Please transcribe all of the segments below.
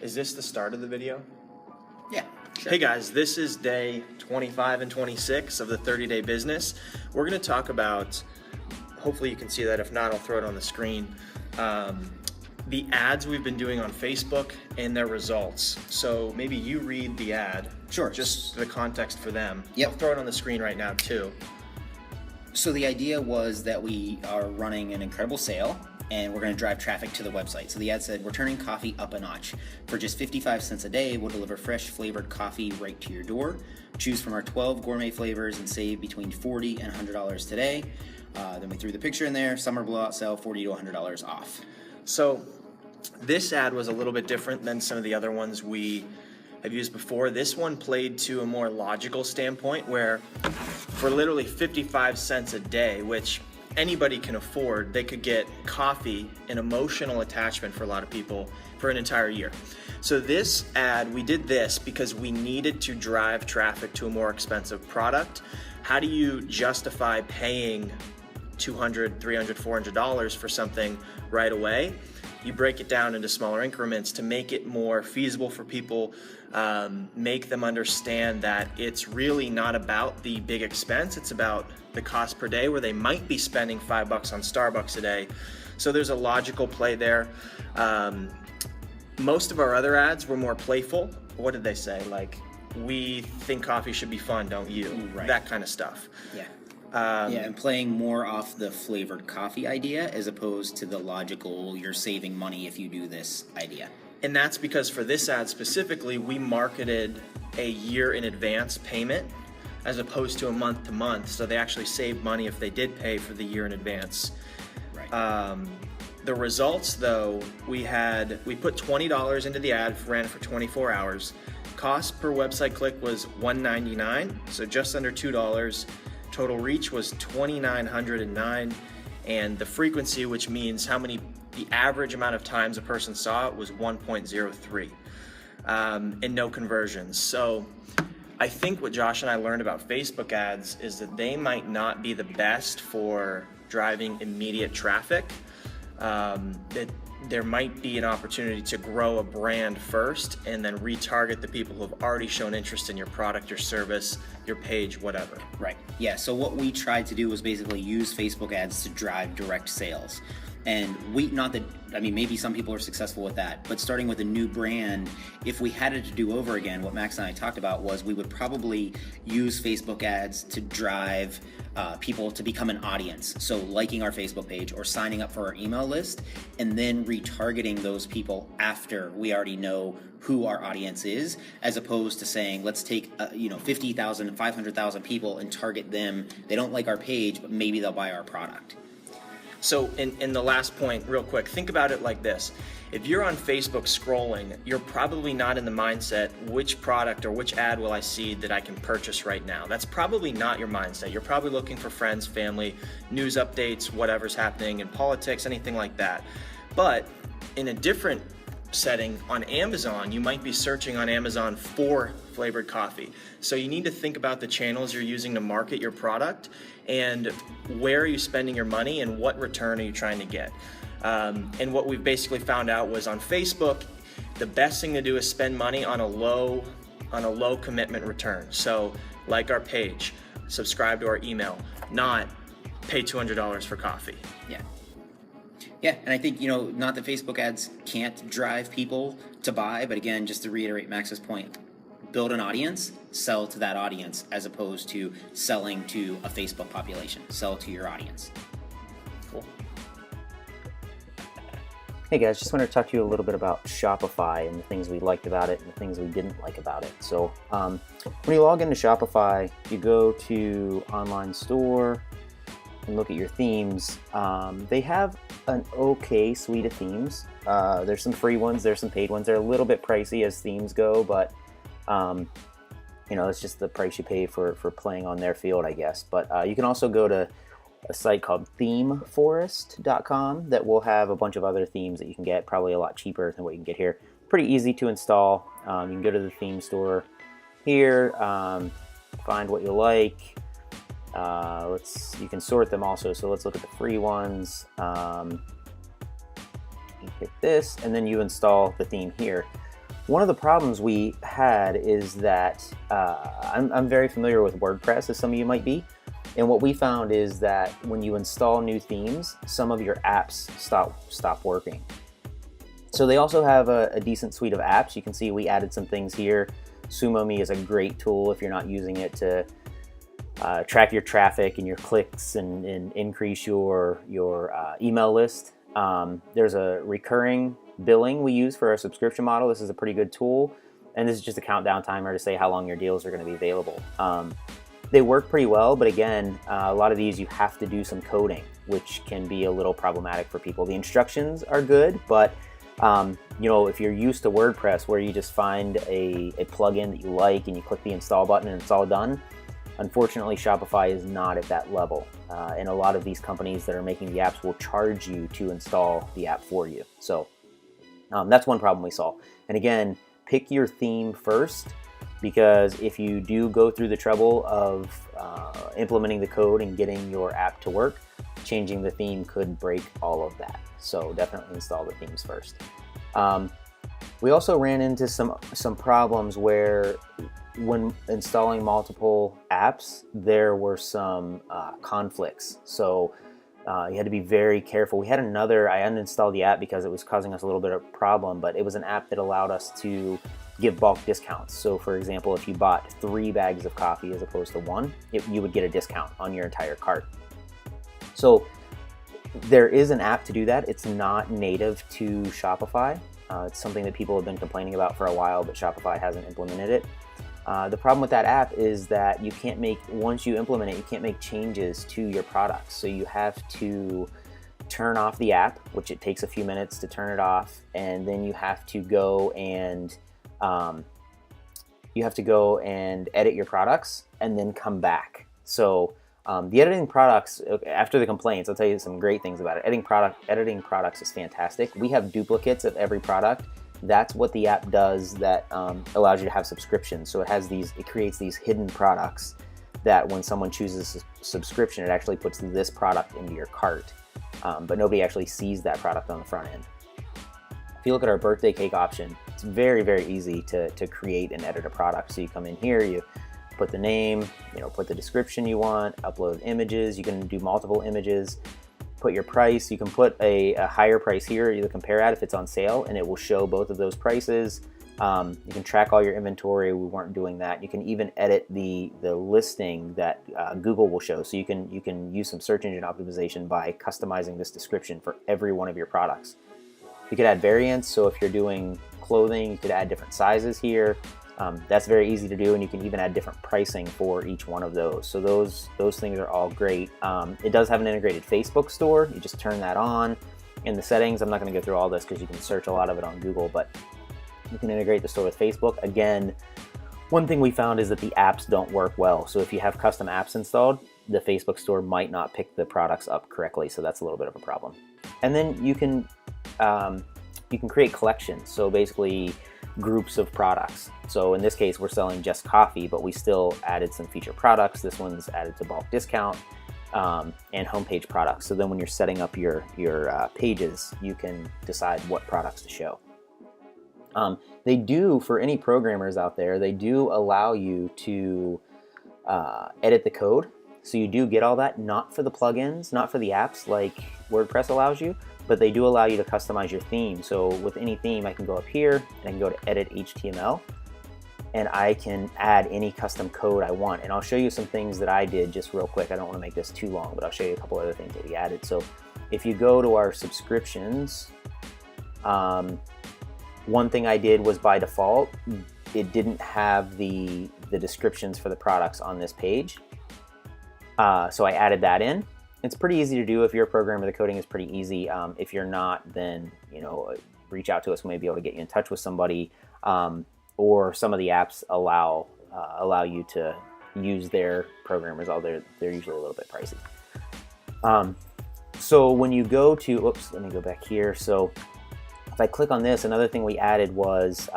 Is this the start of the video? Yeah, sure. Hey guys, this is day 25 and 26 of the 30-day business. We're going to talk about, hopefully you can see that. If not, I'll throw it on the screen. The ads we've been doing on Facebook and their results. So maybe you read the ad. Sure. Just the context for them. Yep. I'll throw it on the screen right now too. So the idea was that we are running an incredible sale and we're going to drive traffic to the website. So the ad said, we're turning coffee up a notch. For just 55 cents a day, we'll deliver fresh flavored coffee right to your door. Choose from our 12 gourmet flavors and save between $40 and $100 today. Then we threw the picture in there, summer blowout sale, $40 to $100 off. So this ad was a little bit different than some of the other ones we have used before. This one played to a more logical standpoint where for literally 55 cents a day, which anybody can afford, they could get coffee, an emotional attachment for a lot of people, for an entire year. So this ad, we did this because we needed to drive traffic to a more expensive product. How do you justify paying $200, $300, $400 for something right away? You break it down into smaller increments to make it more feasible for people, make them understand that it's really not about the big expense, it's about the cost per day, where they might be spending $5 on Starbucks a day. So there's a logical play there. Most of our other ads were more playful. What did they say? Like, we think coffee should be fun, don't you? Right. That kind of stuff. Yeah. And playing more off the flavored coffee idea as opposed to the logical, you're saving money if you do this idea. And that's because for this ad specifically, we marketed a year in advance payment as opposed to a month to month. So they actually saved money if they did pay for the year in advance. Right. The results though, we put $20 into the ad, ran it for 24 hours. Cost per website click was $1.99, so just under $2. Total reach was 2,909, and the frequency, which means the average amount of times a person saw it, was 1.03, and no conversions. So I think what Josh and I learned about Facebook ads is that they might not be the best for driving immediate traffic. That there might be an opportunity to grow a brand first and then retarget the people who have already shown interest in your product, your service, your page, whatever. Right. Yeah. So what we tried to do was basically use Facebook ads to drive direct sales. And maybe some people are successful with that, but starting with a new brand, if we had it to do over again, what Max and I talked about was we would probably use Facebook ads to drive people to become an audience. So liking our Facebook page or signing up for our email list, and then retargeting those people after we already know who our audience is, as opposed to saying, let's take 50,000, 500,000 people and target them. They don't like our page, but maybe they'll buy our product. So in the last point, real quick, think about it like this. If you're on Facebook scrolling, you're probably not in the mindset, which product or which ad will I see that I can purchase right now? That's probably not your mindset. You're probably looking for friends, family, news updates, whatever's happening in politics, anything like that. But in a different setting on Amazon, you might be searching on Amazon for flavored coffee. So you need to think about the channels you're using to market your product and where are you spending your money and what return are you trying to get. And what we've basically found out was on Facebook, the best thing to do is spend money on a low commitment return. So like our page, subscribe to our email, not pay $200 for coffee. Yeah. Yeah, and I think, not that Facebook ads can't drive people to buy, but again, just to reiterate Max's point, build an audience, sell to that audience, as opposed to selling to a Facebook population. Sell to your audience. Cool. Hey guys, just wanted to talk to you a little bit about Shopify and the things we liked about it and the things we didn't like about it. So when you log into Shopify, you go to online store and look at your themes. They have an okay suite of themes. There's some free ones, there's some paid ones. They're a little bit pricey as themes go, but it's just the price you pay for playing on their field, I guess. But you can also go to a site called themeforest.com that will have a bunch of other themes that you can get, probably a lot cheaper than what you can get here. Pretty easy to install. You can go to the theme store here, find what you like. You can sort them also, so let's look at the free ones. You hit this, and then you install the theme here. One of the problems we had is that I'm very familiar with WordPress, as some of you might be. And what we found is that when you install new themes, some of your apps stop working. So they also have a decent suite of apps. You can see we added some things here. SumoMe is a great tool if you're not using it to track your traffic and your clicks and increase your email list. There's a recurring billing we use for our subscription model. This is a pretty good tool. And this is just a countdown timer to say how long your deals are going to be available. They work pretty well, but again, a lot of these you have to do some coding, which can be a little problematic for people. The instructions are good, but if you're used to WordPress where you just find a plugin that you like and you click the install button and it's all done, unfortunately Shopify is not at that level. And a lot of these companies that are making the apps will charge you to install the app for you. So that's one problem we saw. And again, pick your theme first, because if you do go through the trouble of implementing the code and getting your app to work, changing the theme could break all of that. So definitely install the themes first. We also ran into some problems where when installing multiple apps, there were some conflicts. So you had to be very careful. We had I uninstalled the app because it was causing us a little bit of a problem, but it was an app that allowed us to give bulk discounts. So for example, if you bought 3 bags of coffee as opposed to 1, you would get a discount on your entire cart. So there is an app to do that. It's not native to Shopify. It's something that people have been complaining about for a while, but Shopify hasn't implemented it. The problem with that app is that once you implement it, you can't make changes to your products. So you have to turn off the app, which it takes a few minutes to turn it off, and then you have to go and edit your products and then come back. So the editing products, after the complaints, I'll tell you some great things about it. Editing products is fantastic. We have duplicates of every product. That's what the app does that allows you to have subscriptions. So it creates these hidden products that when someone chooses a subscription, it actually puts this product into your cart. But nobody actually sees that product on the front end. If you look at our birthday cake option, it's very, very easy to create and edit a product. So you come in here, you put the name, put the description you want, upload images. You can do multiple images, put your price. You can put a higher price here, you compare at if it's on sale, and it will show both of those prices. You can track all your inventory. We weren't doing that. You can even edit the listing that Google will show. So you can use some search engine optimization by customizing this description for every one of your products. You could add variants. So if you're doing clothing, you could add different sizes here. That's very easy to do, and you can even add different pricing for each one of those. So those things are all great. It does have an integrated Facebook store. You just turn that on. In the settings, I'm not going to go through all this because you can search a lot of it on Google, but you can integrate the store with Facebook. Again, one thing we found is that the apps don't work well. So if you have custom apps installed, the Facebook store might not pick the products up correctly. So that's a little bit of a problem. And then you can create collections. So basically groups of products. So in this case, we're selling just coffee, but we still added some feature products. This one's added to bulk discount and homepage products. So then when you're setting up your pages, you can decide what products to show. They do, for any programmers out there, they do allow you to edit the code. So you do get all that, not for the plugins, not for the apps like WordPress allows you, but they do allow you to customize your theme. So with any theme, I can go up here and I can go to edit HTML and I can add any custom code I want. And I'll show you some things that I did just real quick. I don't want to make this too long, but I'll show you a couple other things that we added. So if you go to our subscriptions, one thing I did was by default, it didn't have the descriptions for the products on this page. So I added that in. It's pretty easy to do. If you're a programmer, the coding is pretty easy. If you're not, then reach out to us. We may be able to get you in touch with somebody. Or some of the apps allow you to use their programmers. Although they're usually a little bit pricey. So when you go to, let me go back here. So if I click on this, another thing we added was,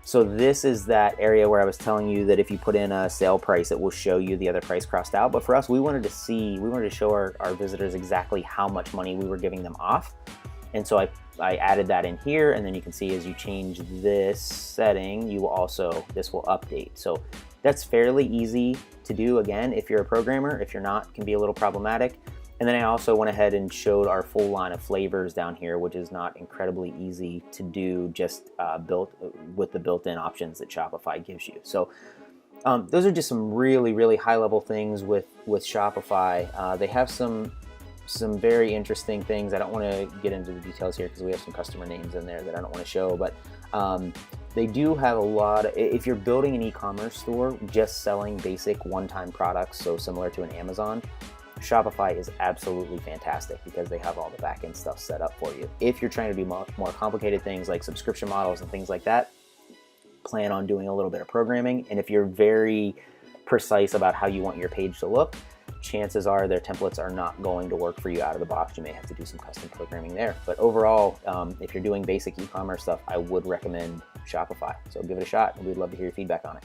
so this is that area where I was telling you that if you put in a sale price, it will show you the other price crossed out. But for us, we wanted to show our visitors exactly how much money we were giving them off. And so I added that in here, and then you can see as you change this setting, this will update. So that's fairly easy to do, again, if you're a programmer. If you're not, it can be a little problematic. And then I also went ahead and showed our full line of flavors down here, which is not incredibly easy to do, just built with the built-in options that Shopify gives you. So those are just some really, really high-level things with Shopify. They have some very interesting things. I don't want to get into the details here because we have some customer names in there that I don't want to show, but they do have a lot if you're building an e-commerce store just selling basic one-time products, so similar to an Amazon, Shopify is absolutely fantastic because they have all the back-end stuff set up for you. If you're trying to do more complicated things like subscription models and things like that, plan on doing a little bit of programming. And if you're very precise about how you want your page to look, chances are their templates are not going to work for you out of the box. You may have to do some custom programming there. But overall, if you're doing basic e-commerce stuff, I would recommend Shopify. So give it a shot, and we'd love to hear your feedback on it.